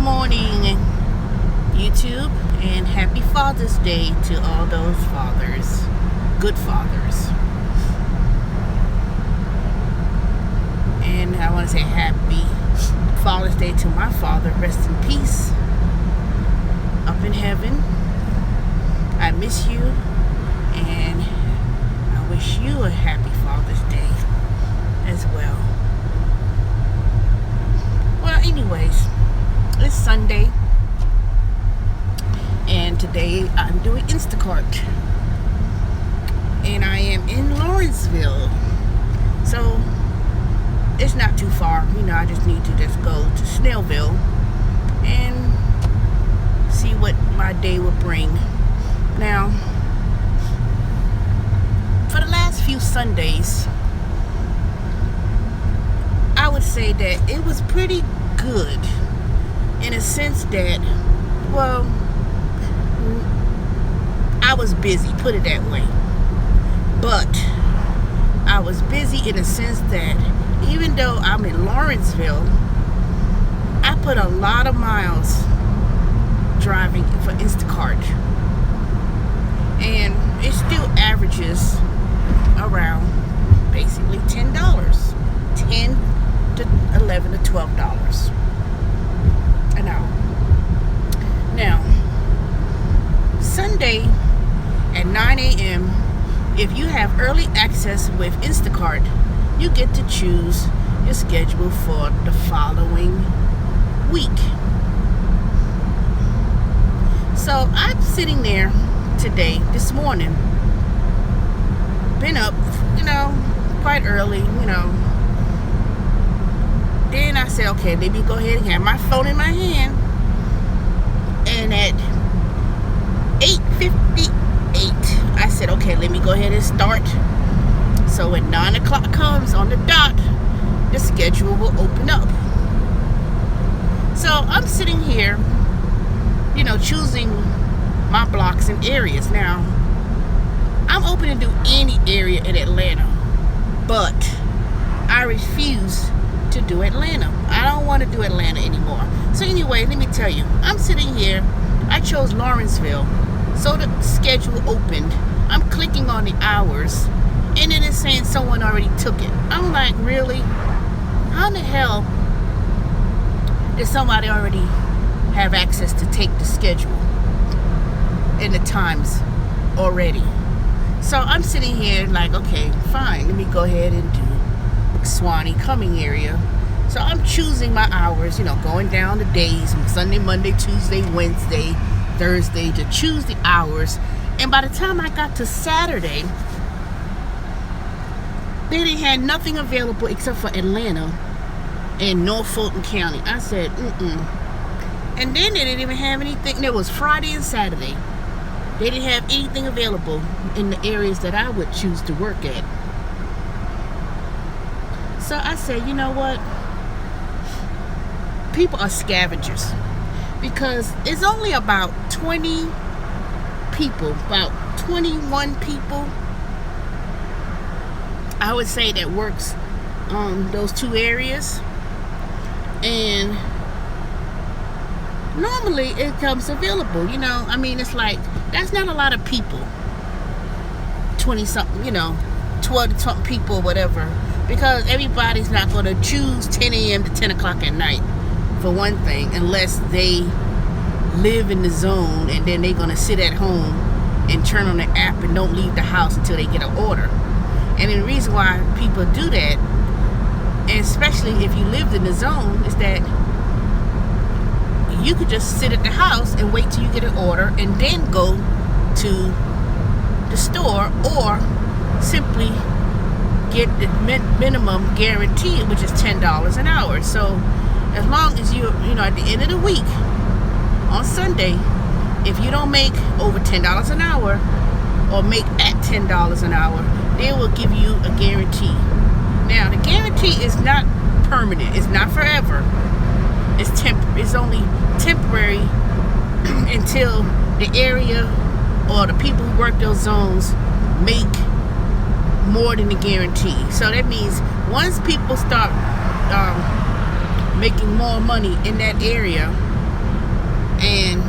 morning, YouTube, and happy Father's Day to all those fathers, good fathers. And I want to say happy Father's Day to my father. Rest in peace, up in heaven. I miss you, and I wish you a happy Father's Day as well. Well, anyways, it's Sunday, and today I'm doing Instacart, and I am in Lawrenceville, so it's not too far. I just need to just go to Snellville and see what my day will bring. Now, for the last few Sundays, I would say that it was pretty good in a sense that, well, I was busy, put it that way. But I was busy in a sense that even though I'm in Lawrenceville, I put a lot of miles driving for Instacart. And it still averages around basically $10. $10 to $11 to $12 an hour. Now, Sunday at 9 a.m., if you have early access with Instacart, you get to choose your schedule for the following week. So I'm sitting there today, this morning, been up, quite early, Then I said, okay, let me go ahead and have my phone in my hand. And at 8:58, I said, okay, let me go ahead and start. So when 9 o'clock comes on the dot, the schedule will open up. So I'm sitting here, choosing my blocks and areas. Now, I'm open to do any area in Atlanta, but I refuse to do Atlanta. I don't want to do Atlanta anymore. So anyway, let me tell you, I'm sitting here. I chose Lawrenceville, so the schedule opened. I'm clicking on the hours, and then it's saying someone already took it. I'm like, really? How in the hell did somebody already have access to take the schedule and the times already? So I'm sitting here like, okay, fine, let me go ahead and do Swanee coming area. So I'm choosing my hours, going down the days, Sunday, Monday, Tuesday, Wednesday, Thursday, to choose the hours. And by the time I got to Saturday, they didn't have nothing available except for Atlanta and North Fulton County. I said, And then they didn't even have anything. There was Friday and Saturday. They didn't have anything available in the areas that I would choose to work at. So I said, you know what? People are scavengers, because it's only about 20 people, about 21 people, I would say, that works on those two areas. And normally it comes available, it's like, that's not a lot of people. 20 something, 12 to something people, whatever. Because everybody's not going to choose 10 a.m. to 10 o'clock at night, for one thing, unless they live in the zone, and then they're going to sit at home and turn on the app and don't leave the house until they get an order. And the reason why people do that, and especially if you lived in the zone, is that you could just sit at the house and wait till you get an order and then go to the store, or simply get the minimum guarantee, which is $10 an hour. So as long as you at the end of the week on Sunday, if you don't make over $10 an hour, or make at $10 an hour, they will give you a guarantee. Now, the guarantee is not permanent. It's not forever. It's only temporary until the area or the people who work those zones make more than the guarantee. So that means once people start making more money in that area, and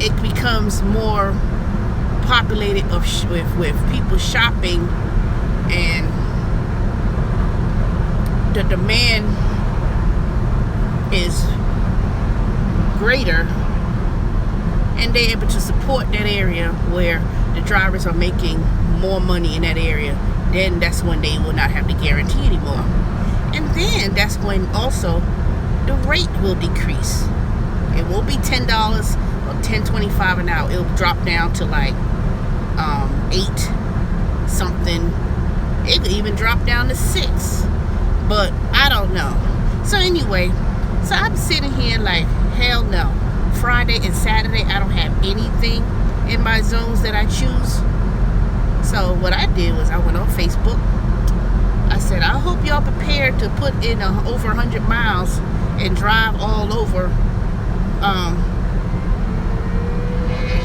it becomes more populated with people shopping, and the demand is greater, and they're able to support that area where the drivers are making more money in that area, then that's when they will not have the guarantee anymore. And then that's when also the rate will decrease. It won't be $10 or $10.25 an hour. It'll drop down to like 8 something. It could even drop down to 6, but I don't know. So anyway, so I'm sitting here like, hell no. Friday and Saturday I don't have anything in my zones that I choose. So what I did was I went on Facebook. I said, I hope y'all prepared to put in over 100 miles and drive all over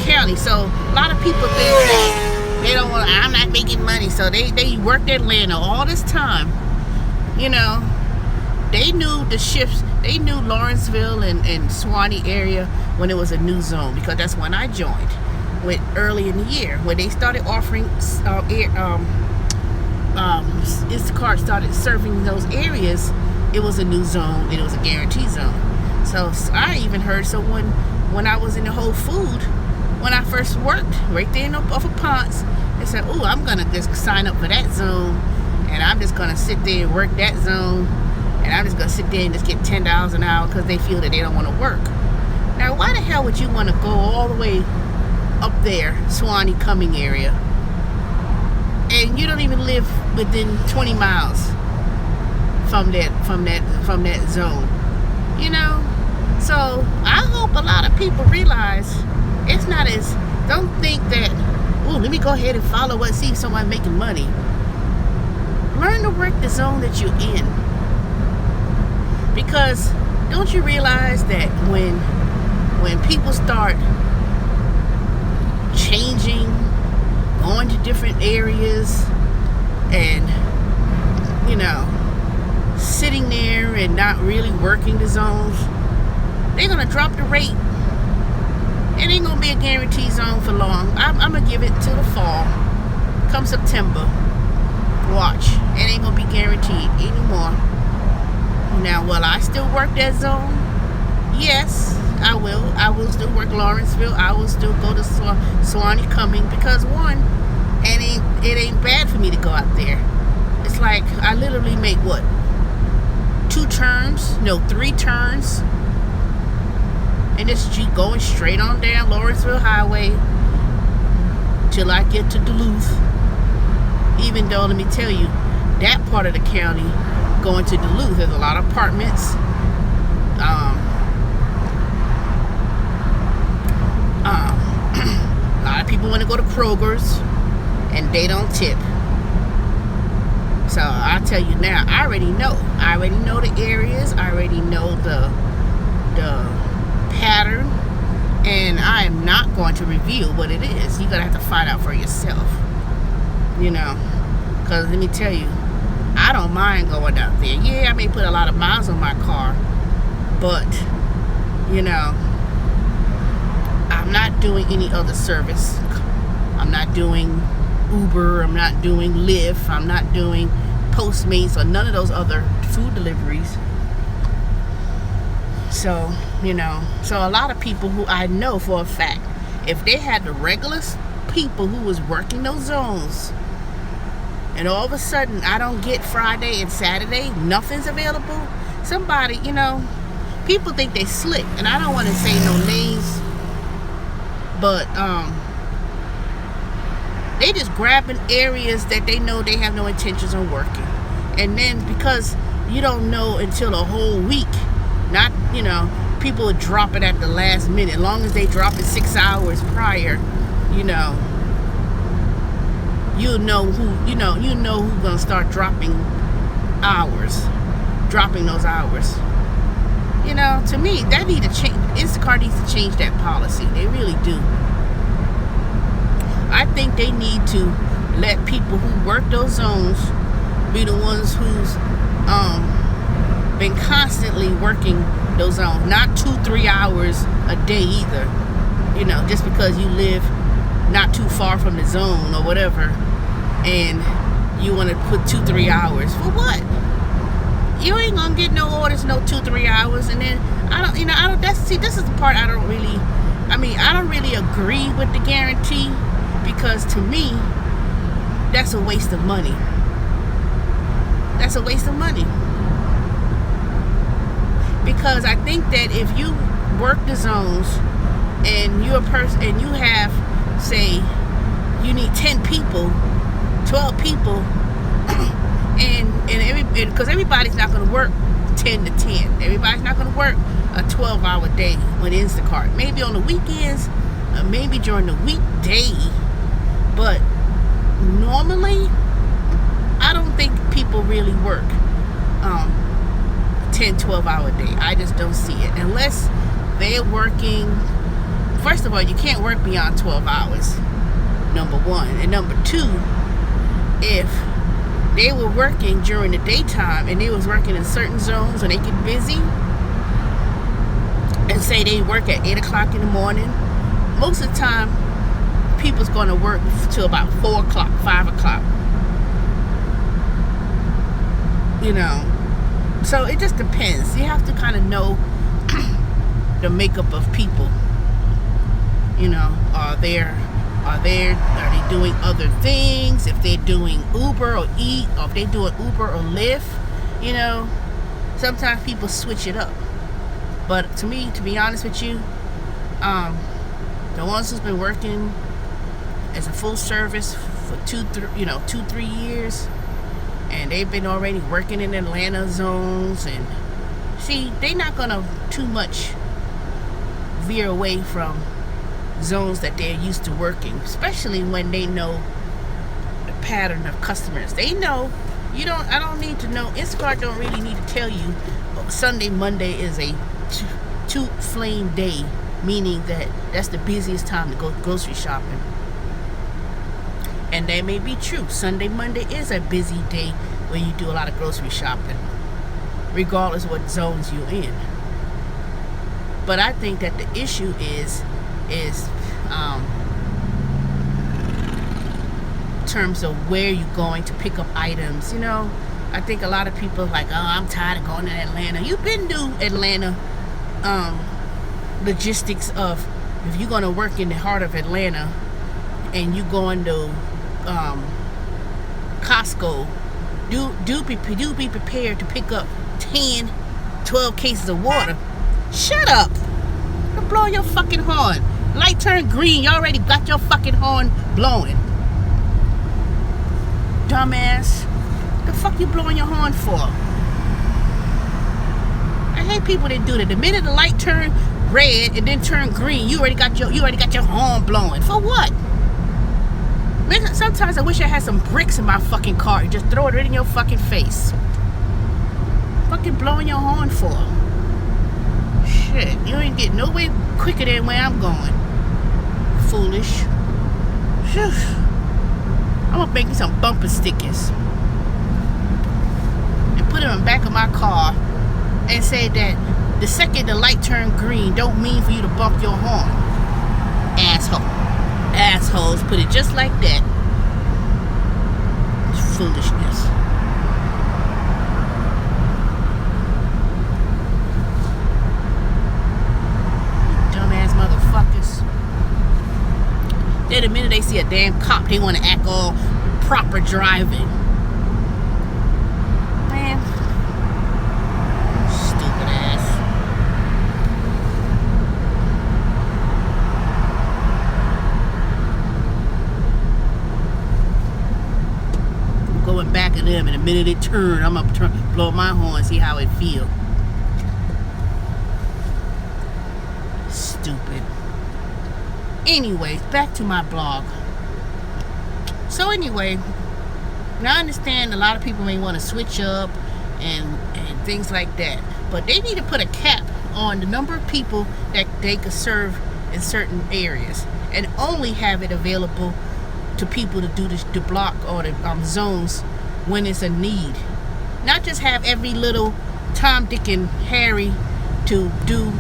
county. So a lot of people think that they don't want, I'm not making money, so they worked Atlanta all this time. You know, they knew the shifts. They knew Lawrenceville and Suwannee area when it was a new zone, because that's when I joined, with early in the year when they started offering Instacart started serving those areas. It was a new zone and it was a guarantee zone. So I even heard someone when I was in the Whole Food, when I first worked right there off of Ponce, they said, "Oh, I'm gonna just sign up for that zone, and I'm just gonna sit there and work that zone, and I'm just gonna sit there and just get $10 an hour," because they feel that they don't want to work. Now, why the hell would you want to go all the way up there, Suwannee Cumming area, and you don't even live within 20 miles from that zone? You know? So I hope a lot of people realize it's not as, don't think that, oh, let me go ahead and follow what, see someone making money. Learn to work the zone that you're in. Because don't you realize that when people start changing, going to different areas, and you know, sitting there and not really working the zones, they're gonna drop the rate. It ain't gonna be a guarantee zone for long. I'm gonna give it till the fall. Come September, watch. It ain't gonna be guaranteed anymore. Now, will I still work that zone? Yes, I will. I will still work Lawrenceville. I will still go to Suwannee Cumming, because one, it ain't bad for me to go out there. It's like I literally make what? 3 turns, and this Jeep going straight on down Lawrenceville Highway till I get to Duluth. Even though, let me tell you, that part of the county going to Duluth, there's a lot of apartments. A lot of people want to go to Kroger's, and they don't tip. So I'll tell you now, I already know the areas, I already know the pattern, and I am not going to reveal what it is. You're gonna have to find out for yourself, you know, because let me tell you, I don't mind going out there. Yeah, I may put a lot of miles on my car, but you know, I'm not doing any other service. I'm not doing Uber, I'm not doing Lyft, I'm not doing Postmates or none of those other food deliveries. So, you know, so a lot of people who I know for a fact, if they had the regular people who was working those zones, and all of a sudden I don't get Friday and Saturday, nothing's available, somebody, you know, people think they slick, and I don't want to say no names, but they just grabbing areas that they know they have no intentions on working. And then because you don't know until a whole week, not, you know, people are dropping at the last minute. As long as they drop it 6 hours prior, you know who's gonna start dropping those hours. You know, to me, that need to change. Instacart needs to change that policy. They really do. I think they need to let people who work those zones be the ones who's been constantly working those zones, not 2-3 hours a day either. Just because you live not too far from the zone or whatever, and you want to put 2-3 hours for what? You ain't gonna get no orders no 2-3 hours. And then I don't. This is the part I don't really. I don't really agree with the guarantee, because to me, that's a waste of money. That's a waste of money. Because I think that if you work the zones and you're a person and you have, say, you need 10 people, 12 people, because everybody's not going to work 10 to 10. Everybody's not going to work a 12-hour day with Instacart. Maybe on the weekends, maybe during the weekday, but normally, I don't think people really work 10, 12-hour day. I just don't see it. Unless they're working, first of all, you can't work beyond 12 hours, number one. And number two, if they were working during the daytime and they was working in certain zones and they get busy, and say they work at 8 o'clock in the morning, most of the time, people's going to work till about 4 o'clock, 5 o'clock. So it just depends. You have to kind of know the makeup of people. Are they doing other things? If they're doing Uber or Eat, or if they're doing Uber or Lyft, sometimes people switch it up. But to me, to be honest with you, the ones who's been working as a full service for 2-3 years, and they've been already working in Atlanta zones, and see, they're not gonna too much veer away from zones that they're used to working, especially when they know the pattern of customers. They know. I don't need to know. Instacart don't really need to tell you Sunday, Monday is a two flame day, meaning that that's the busiest time to go grocery shopping. And that may be true. Sunday, Monday is a busy day where you do a lot of grocery shopping, regardless of what zones you're in. But I think that the issue is in terms of where you're going to pick up items. I think a lot of people are like, oh, I'm tired of going to Atlanta. You've been to Atlanta. Logistics of, if you're going to work in the heart of Atlanta and you going to Costco, do be prepared to pick up 10, 12 cases of water. Shut up. Don't blow your fucking horn. Light turned green. You already got your fucking horn blowing. Dumbass. The fuck you blowing your horn for? I hate people that do that. The minute the light turn red and then turn green, you already got your horn blowing. For what? Man, sometimes I wish I had some bricks in my fucking car and just throw it right in your fucking face. Fucking blowing your horn for? Shit, you ain't getting nowhere quicker than where I'm going. Foolish. Whew. I'm gonna make me some bumper stickers and put them in the back of my car and say that the second the light turn green don't mean for you to bump your horn. Assholes, put it just like that. It's foolishness. Dumbass motherfuckers. Then the minute they see a damn cop, they want to act all proper driving. Man. Stupid ass. I'm going back at them, and the minute they turn, I'm going to blow my horn, see how it feels. Stupid. Anyways, back to my blog. So anyway, now I understand a lot of people may want to switch up and things like that, but they need to put a cap on the number of people that they could serve in certain areas, and only have it available to people to do the block or the zones when it's a need. Not just have every little Tom, Dick, and Harry to do